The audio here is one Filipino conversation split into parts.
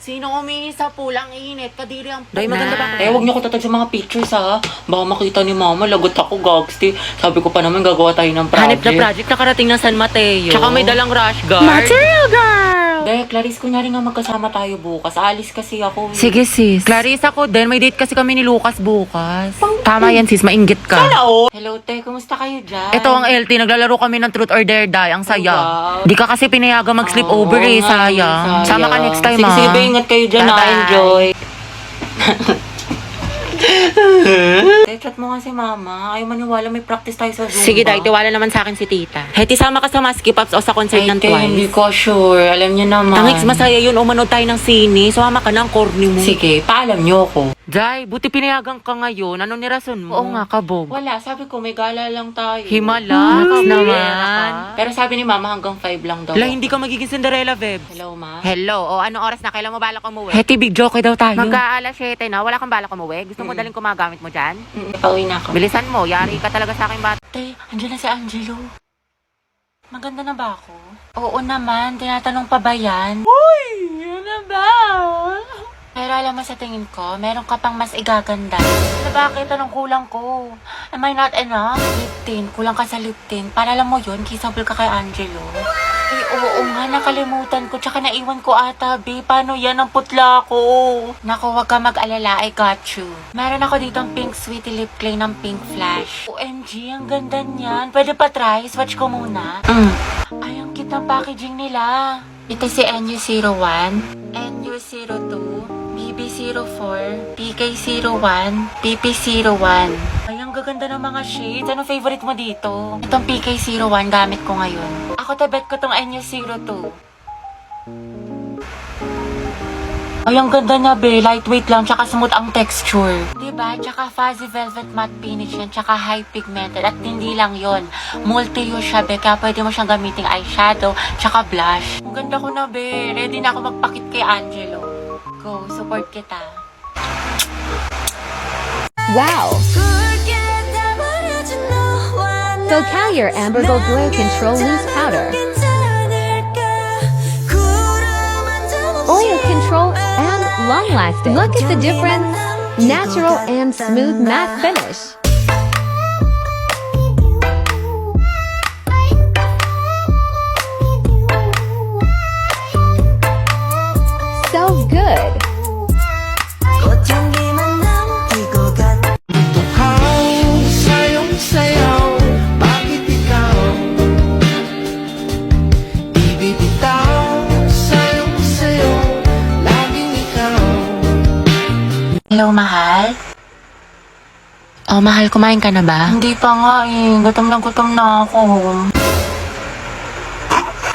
Sino umihi sa pulang init? Kadiri ang Day, maganda ba? Eh, huwag niyo ko tatag sa mga pictures, ha? Baka makita ni mama, lagot ako, gagsti. Sabi ko pa naman, gagawa tayo ng project. Hanip na project, nakarating ng San Mateo. Tsaka may dalang rush guard. Material girl! Day, Clarice, kunyari nga magkasama tayo bukas. Alis kasi ako. Sige sis. Clarice ako din, may date kasi kami ni Lucas bukas. Tama yan sis, mainggit ka. Hello, te. Kumusta kayo dyan? Ito ang LT, naglalaro kami ng Truth or Dare Die. Ang saya. Wow. Di ka kasi pinayaga mag-sleep over eh, sayang. Sama ka next time, sige, ah. sige, ingat kayo dyan, Bye-bye. enjoy. Chat mo nga si mama. Ayaw maniwala, may practice tayo sa Zumba. Sige, Day, tiwala naman sa akin si tita. Heti, sama ka sa Maski Pops o sa concert ng Te, hindi Twice. ko sure. Alam niyo naman. Tangix, masaya yun. Umanood tayo ng sine. Sumama ka ng corny mo. Sige, paalam niyo ako. Day, buti pinayagan ka ngayon. Ano ni rason mo? Oo nga, kabog. Wala, sabi ko may gala lang tayo. Himala, naman. Pero sabi ni mama hanggang 5 lang daw. Wala, hindi ka magiging Cinderella, Vebs. Hello, ma. Hello, o anong oras na? Kailan mo balak umuwi? Heti, big joke daw tayo. Magka-alas 7 na, wala kang balak umuwi? Gusto mo daling kumagamit mo dyan? Pauwi na ako. Bilisan mo, yari ka talaga sa aking bata. Te, andyan na si Angelo. Maganda na ba ako? Oo naman, tinatanong pa ba yan? Uy, yun na ba? Pero alam mo sa tingin ko, meron ka pang mas igaganda. Ano bakit? Anong kulang ko? Am I not enough? Lip tint. Kulang ka sa lip tint. Para alam mo yun, kissable ka kay Angelo. Eh, oo nga, nakalimutan ko. Tsaka naiwan ko ata, B. Paano yan? Ang putla ko. Naku, wag ka mag-alala. I got you. Meron ako dito ang pink sweetie lip clay ng Pink Flash. OMG, ang ganda niyan. Pwede pa try? Swatch ko muna. Ay, ang cute ng packaging nila. Ito si NU01, NU02, BB04, PK01, PP01. Ay, ang gaganda ng mga shades. Anong favorite mo dito? Itong PK01 gamit ko ngayon. Ako tabet ko tong NU02. Ay, ang ganda niya, be. Lightweight lang, tsaka smooth ang texture. Diba? Tsaka fuzzy velvet matte finish yan, tsaka high pigmented. At hindi lang yon, multi-use siya, be. Kaya pwede mo siyang gamiting eyeshadow, tsaka blush. Ang ganda ko na, be. Ready na ako magpakit kay Angelo. Go, support kita. Wow! Vocalier Amber Gold Glow Control Loose Powder. Oil control and long lasting. Look at the difference. Natural and smooth matte finish. So good. Hello, mahal? Oh, mahal, kumain ka na ba? Hindi pa nga eh. Gutom na ako.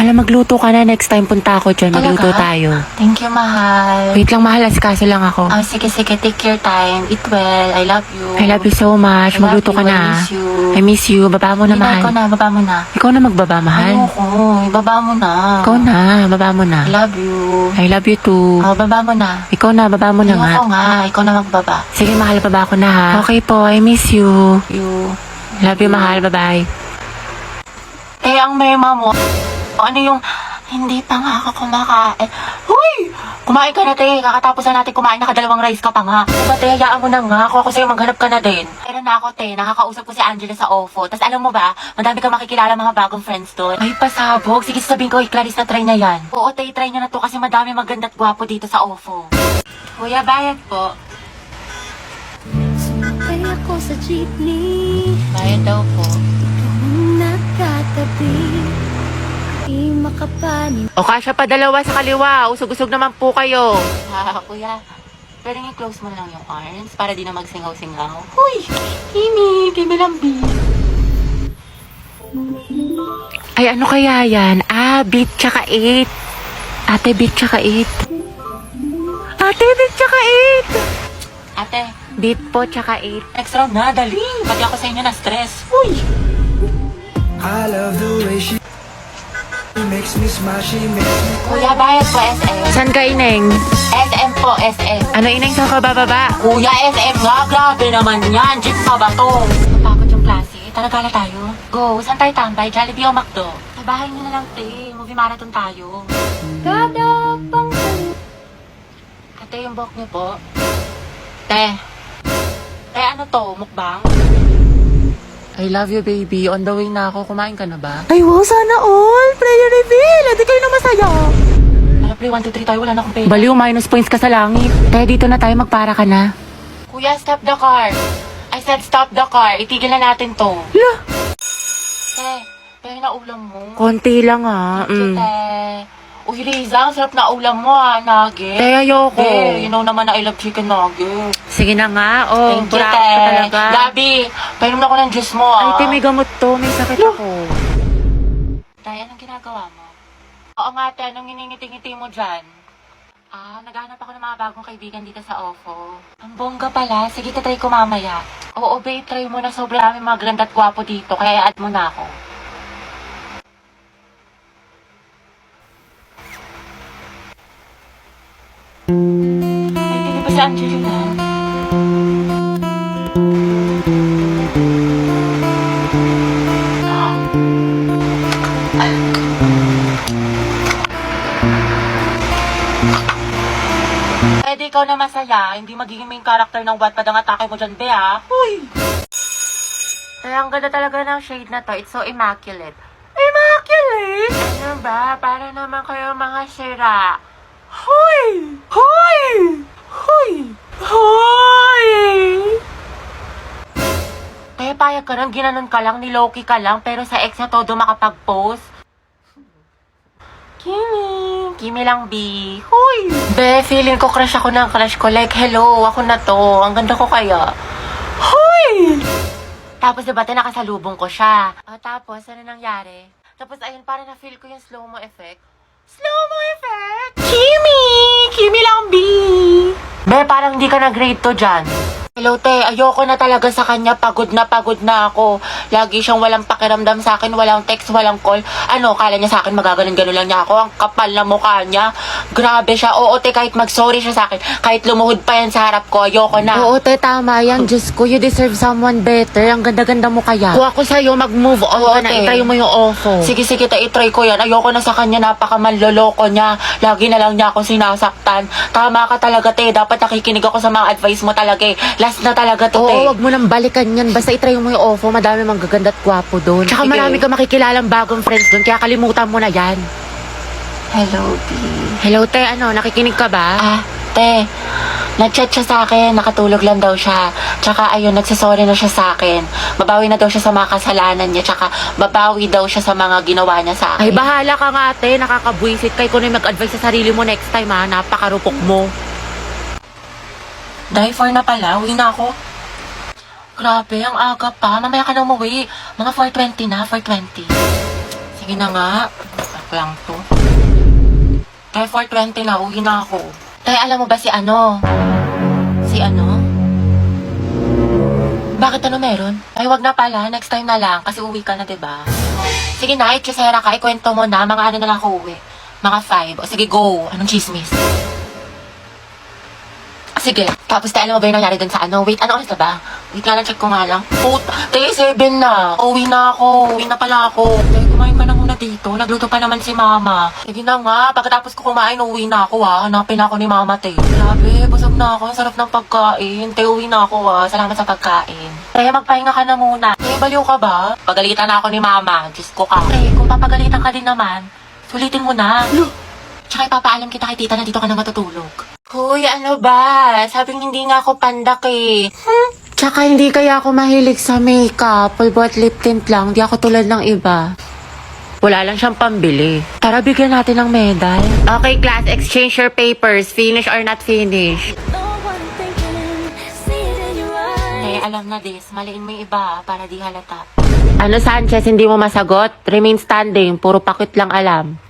Alam, magluto ka na. Next time punta ako dyan. Magluto Talaga? tayo. Thank you, mahal. Wait lang, mahal. Asikaso lang ako. Oh, sige, sige. Take your time. Eat well. I love you. I love you so much. I love Magluto you. ka na. I miss you. I miss you. Baba mo na, Baba mahal. ko na. Baba mo na. Ikaw na magbaba, mahal. Ayoko. Ibaba mo na. Ikaw na. Baba mo na. I love you. I love you too. Oh, baba mo na. Ikaw na. Baba mo na nga. Ayoko nga. Ikaw na magbaba. Sige, mahal. Baba ko na, ha? Okay po. I miss you. You. Love you, mahal. Bye-bye. Eh, ang mema mo. Ano yung... Hindi pa nga ako kumakain. Huy! Kumain ka na, te. Kakatapos na natin kumain, nakadalawang rice ka pa nga. Diba, te, hayaan mo na nga. Ako sa'yo, maghanap ka na din. Meron na ako, te. Nakakausap ko si Angela sa OFO. Tapos alam mo ba, madami kang makikilala mga bagong friends doon. Ay, pasabog. Sige, sabihin ko, Clarice, na try na yan. Oo, te, try nyo na to kasi madami maganda at gwapo dito sa OFO. Kuya, bayad po. Sumakay ako sa jeepney. Bayad daw po. Nakatabi. Di makapanin. O, kasya pa dalawa sa kaliwa. Usog-usog naman po kayo. Kuya, pwede i-close mo lang yung arms para di na magsingaw-singaw. Huy! Kimi! Kimi lambi! Ay, ano kaya yan? Ah, beat tsaka 8. Ate, beat tsaka 8. Ate, beat tsaka 8. Ate, Beat po tsaka 8. next round na, dali! Pati ako sa inyo na stress. Huy! I love the way she makes me smile, she makes me Kuya, bayad po SM. San ka, Ineng? SM po, SM. Ano, Ineng, saan ka bababa? Kuya, SM nga, grabe naman yan. Jeep pa ba to? Napakot yung klase. Tara, gala tayo. Go, saan tayo tambay? Jollibee o McDo? Sa bahay niyo na lang, te. Movie marathon tayo. Kada pang Ate, yung buhok niyo po. Te. Te, ano to? Mukbang? I love you, baby. On the way na ako. Kumain ka na ba? Ay, wow, sana all! Prayer reveal! Hindi kayo na masaya! Ano, pre, 1, 2, 3 tayo. Wala na akong pera. Baliw, minus points ka sa langit. Kaya dito na tayo, magpara ka na. Kuya, stop the car. I said stop the car. Itigil na natin to. La! Te, pero na ulam mo. Konti lang ha. Te. Uy, Riza, ang sarap na ulam mo nugget. Te, ayoko. Te, you know naman na I love chicken nugget. Sige na nga. Oh, Thank you, burak te. ka talaga. Gabi, painom na ako ng juice mo, Ay, te, may gamot to. May sakit ako. Tay, anong ginagawa mo? Oo nga, te, anong nginingiti-ngiti mo dyan? Naghahanap ako ng mga bagong kaibigan dito sa OFO. Ang bongga pala. Sige, tatry ko mamaya. Oo, babe, try mo na. Sobrang dami mga ganda at gwapo dito. Kaya i-add mo na ako. Ay, di ba si Angelina? Pwede ikaw na masaya, hindi magiging main character ng Wattpad ang atake mo dyan, Bea. Uy! Kaya ang ganda talaga ng shade na to. It's so immaculate. Immaculate? Ano ba? Para naman kayo mga sira. Hoy! Hoy! Hoy! Hoy! Kaya payag ka lang, ginanon ka lang, niloki ka lang, pero sa ex na todo makapag-post. Kimi lang, B. Hoy! Be, feeling ko crush ako ng crush ko. Like, hello, ako na to. Ang ganda ko kaya. Hoy! Tapos diba, nakasalubong ko siya. Tapos, ano nangyari? Tapos, ayun, parang na-feel ko yung slow-mo effect. Slow-mo effect? Kimi! Kimi lang, B. Be, parang hindi ka na-grade to dyan. Hello, te. Ayoko na talaga sa kanya. Pagod na ako. Lagi siyang walang pakiramdam sa akin. Walang text, walang call. Ano, kala niya sa akin magaganon-ganon lang niya ako. Ang kapal na mukha niya. Grabe siya. Oo, te, kahit mag-sorry siya sa akin. Kahit lumuhod pa yan sa harap ko. Ayoko na. Oo, te, tama yan. Diyos ko, you deserve someone better. Ang ganda-ganda mo kaya. Kung ako sa'yo, mag-move on Oo, ka na. te. Itry mo yung OFO. Sige, te, itry ko yan. Ayoko na sa kanya. Napakamanloloko niya. Lagi na lang niya ako sinasaktan. Tama ka talaga, te. Dapat nakikinig ako sa mga advice mo talaga eh. Last na talaga to, te. Oo, wag mo nang balikan yan. Basta itry mo yung OFO. Madami mang gaganda at gwapo doon. Tsaka Sige. marami ka makikilalang bagong friends doon. Kaya kalimutan mo na yan. Hello, B. Hello, te. Ano, nakikinig ka ba? Te, nag-chat siya sa akin, nakatulog lang daw siya. Tsaka ayun, nagsasorry na siya sa akin. Babawi na daw siya sa mga kasalanan niya, tsaka babawi daw siya sa mga ginawa niya sa akin. Ay, bahala ka nga, te. Nakakabwisit kay kung mag-advise sa sarili mo next time, ha. Napakarupok mo. Dahil 4 na pala, uwi na ako. Grabe, ang aga pa. Mamaya ka na umuwi. Mga 4:20 na, 4:20. Sige na nga. Ako lang to. Dahil 4:20 na, uwi na ako. Tay, alam mo ba si ano? Si ano? Bakit ano meron? Ay, wag na pala. Next time na lang. Kasi uwi ka na, diba? Sige na, itchesera ka. Ikwento mo na. Mga ano na lang ako uwi. Mga 5. O sige, go. Anong chismis? Sige. Tapos tayo, alam mo ba yung nangyari dun sa ano? Wait, ano oras na ba? Wait nga lang, check ko nga lang. Tayo 7 na. Uwi na ako. Uwi na pala ako. Tayo, kumain ka na muna dito. Nagluto pa naman si mama. Sige na nga. Pagkatapos ko kumain, uwi na ako ha. Hanapin ako ni mama, te. Grabe, busog na ako. Ang sarap ng pagkain. Tayo, uwi na ako ha. Salamat sa pagkain. Tayo, magpahinga ka na muna. Tayo, baliw ka ba? Pagalitan na ako ni mama. Diyos ko ka. Tayo, kung papagalitan ka din naman, sulitin mo na. Tsaka ipapaalam kita kay tita na dito ka na matutulog. Hoy, ano ba? Sabing hindi nga ako pandak eh. Tsaka hindi kaya ako mahilig sa makeup. Pulbo at lip tint lang. Di ako tulad ng iba. Wala lang siyang pambili. Tara, bigyan natin ng medal. Okay, class. Exchange your papers. Finish or not finish. Eh, alam na this. Maliin mo yung iba para di halata. Ano, Sanchez? Hindi mo masagot? Remain standing. Puro pakit lang alam.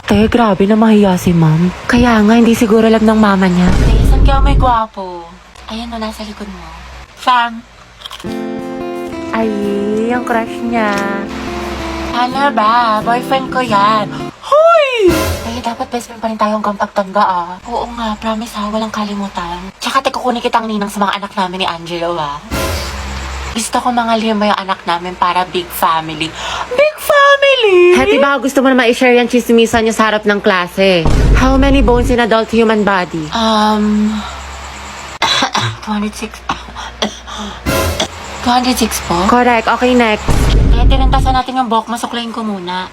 Te, grabe na mahiya si ma'am. Kaya nga, hindi siguro alam ng mama niya. Eh, saan ka may gwapo? Ayan o, nasa likod mo. Fam. Ay, yung crush niya. Ano ba? Boyfriend ko yan. Hoy! Eh, dapat best friend pa rin tayo hanggang pagtanda ah. Oo nga, promise ha, walang kalimutan. Tsaka kukunin kitang ninang sa mga anak namin ni Angelo ha. Gusto ko mga lima yung anak namin para big family. Big family! Hati, baka gusto mo na ma-share yan chismisan niyo sa harap ng klase. How many bones in adult human body? 206. 206 po? Correct. Okay, next. Kaya tinantasan natin yung buhok, masuklayin ko muna.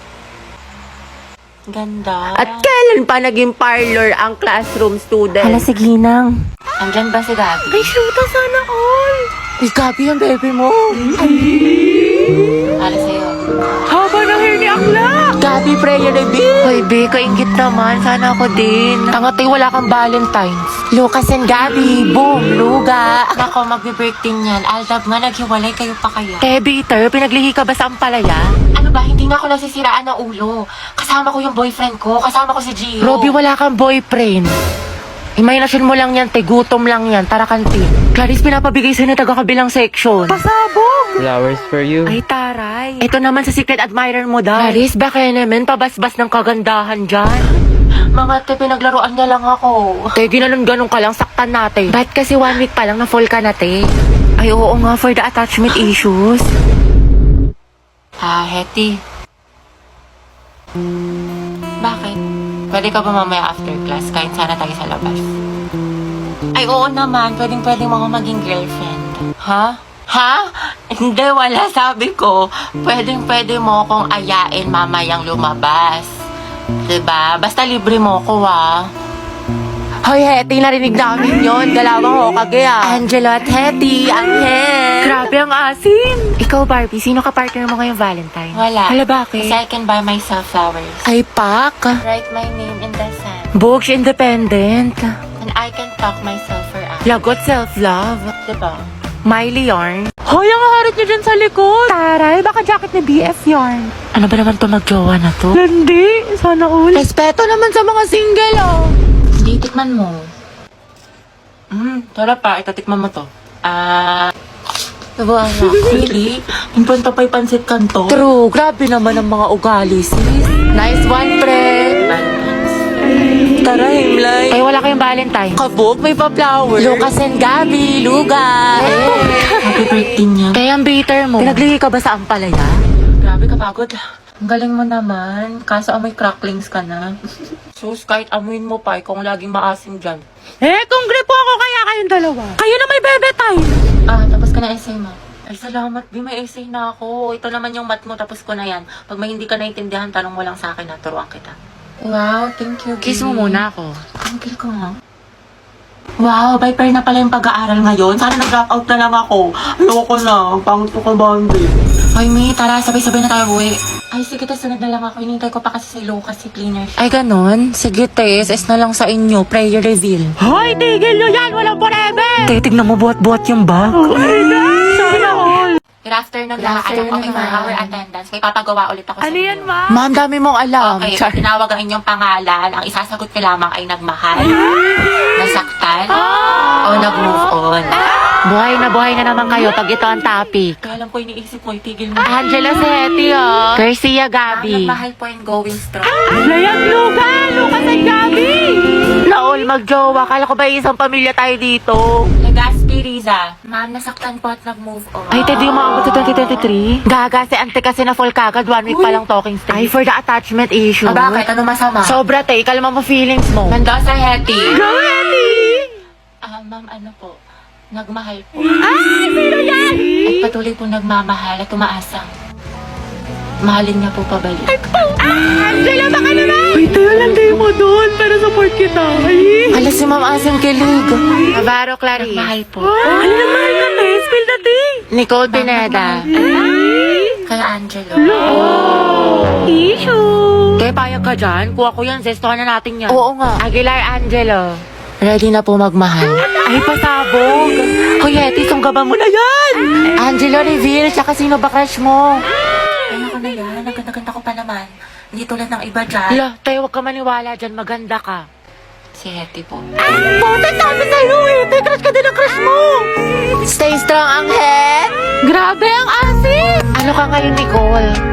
Ganda. At kailan pa naging parlor ang classroom student? si Ginang. Andyan ba si Gabi? Ay, shoota sana all. Ay, Gabi yung baby mo. Para sa'yo. Haba ng hair ni Akla. Gabi, prayer na B. Hoy, B, kaingit naman. Sana ako din. Tangatay, wala kang Valentine's. Lucas and Gabi, boom, luga. Ako, magbe-birthday niyan. Aldab nga, naghiwalay kayo pa kaya. Bitter, pinaglihi ka ba sa ampalaya? Ano ba, hindi nga ako nasisiraan ng ulo. Kasama ko yung boyfriend ko, kasama ko si Gio. Robby, wala kang boyfriend. Imaginasyon mo lang yan, te. Gutom lang yan. Tara, kantin. Clarice, pinapabigay sa'yo na taga-kabilang section. Pasabog! Flowers for you. Ay, taray. Ito naman sa secret admirer mo daw. Clarice, baka naman pabasbas ng kagandahan dyan. Mga te, pinaglaruan niya lang ako. Te, ginanon-ganon ka lang, saktan natin. Ba't kasi 1 week pa lang na full ka na, te? Ay, oo nga, for the attachment issues. Hetty. Bakit? Pwede ka ba mamaya after class? Kain sana tayo sa labas. Ay, oo naman. Pwede mo ako maging girlfriend. Ha? Ha? Hindi, wala. Sabi ko, pwede mo akong ayain mamayang lumabas. Diba? Basta libre mo ko, Hoy, Hetty, narinig namin yon. Galawang ho kagaya. Angelo at Hetty, Angel. Grabe ang asim. Ikaw, Barbie, sino ka partner mo ngayong Valentine? Wala. Hala, bakit? Kasi I can buy myself flowers. Ay, pak. Write my name in the sand. Books independent. And I can talk myself for hours. Lagot self-love. Diba? Miley yarn. Hoy, ang harit niyo dyan sa likod. Taray, baka jacket ni BF yarn. Ano ba naman to magjowa na to? Hindi, sana all. Respeto naman sa mga single, oh. Hindi, tikman mo. Tara pa, itatikman mo to. Diba, Really? Impunta pa yung pansit kanto? True, grabe naman ang mga ugali, sis. Nice one, pre. Tara, Himlay. Ay, wala kayong Valentine. Kabog, may pa-flowers. Lucas and Gabi, luga. Happy birthday niya. Kaya ang bitter mo. Pinaglihi ka ba sa ampalaya? Grabe kapagod. Ang galing mo naman. Kaso amoy cracklings ka na. Sus, kahit amuin mo pa, kung laging maasim dyan. Kung gripo ako, kaya kayong dalawa. Kayo na may bebe time. Tapos ka na essay mo. Ay, salamat. Di, may essay na ako. Ito naman yung math mo, tapos ko na yan. Pag may hindi ka naintindihan, tanong mo lang sa akin, turuan kita. Wow, thank you. Kiss mo muna ako. Thank you ko nga. Wow, Viper na pala yung pag-aaral ngayon. Sana nag-drop out na lang ako. Ayoko na. Pangit ko bandi. Hoy, Mi, tara. Sabay-sabay na tayo uwi. Ay, sige, sunod na lang ako. Hinintay ko pa kasi si Lucas, si cleaner siya. Ay, ganon? Sige, te. SS na lang sa inyo. Prayer reveal. Hoy, tigil nyo yan! Walang forever! Te, tignan mo buhat-buhat yung bag. Okay na! Sana all! Good afternoon, lahat. Okay, for our attendance. May papagawa ulit ako sa inyo. yan, ma? Ma'am, dami mong alam. Okay, Char. pag tinawag ang inyong pangalan, ang isasagot ko lamang ay nagmahal, nasaktan, o nag-move on. Buhay na naman kayo pag ito ang topic. Kaya alam ko, iniisip mo, itigil mo. Angela Seti, oh. Garcia Gabi. Nagmahal po and going strong. Layag luga! Lucas and Gabi! Naol, magjowa. Kala ko ba isang pamilya tayo dito? Legaspi Riza, ma'am, nasaktan po at nag-move on. Ay, te, di umabot sa 2023? Gaga, si ante kasi na full kagad. 1 week pa lang talking stage. Ay, for the attachment issue. Bakit? Ano masama? Sobra, te. Kalma mo feelings mo. Nanda sa Hetty. Go, Hetty! Ma'am, ano po? Nagmahal po. Sino yan? At patuloy po nagmamahal at umaasang. Mahalin niya po pabalik. Angela, baka naman! Uy, tayo lang tayo mo doon para support kita. Ay! Alas si Ma'am Asim kilig. Navarro Clarice. Nagmahal po. Ano na mahal kami? Spill the tea! Nicole Pineda. Kaya Angelo. Issue! Kaya payag ka dyan? Kuha ko yan. Zestohan na natin yan. Oo nga. Aguilar Angelo. Ready na po magmahal. Ay, pasabog. Hoy, Hetty, sunggaban mo na yan! Angelo reveal, tsaka sino ba crush mo? Ayoko na yan. Ang ganda-ganda ko pa naman. Hindi tulad ng iba dyan. Hala, tayo huwag ka maniwala dyan. Maganda ka. Si Hetty po. Puta, sabi sa'yo eh. Tay, crush ka din ang crush mo. Stay strong, Angel. Grabe ang asin. Ano ka ngayon, Nicole?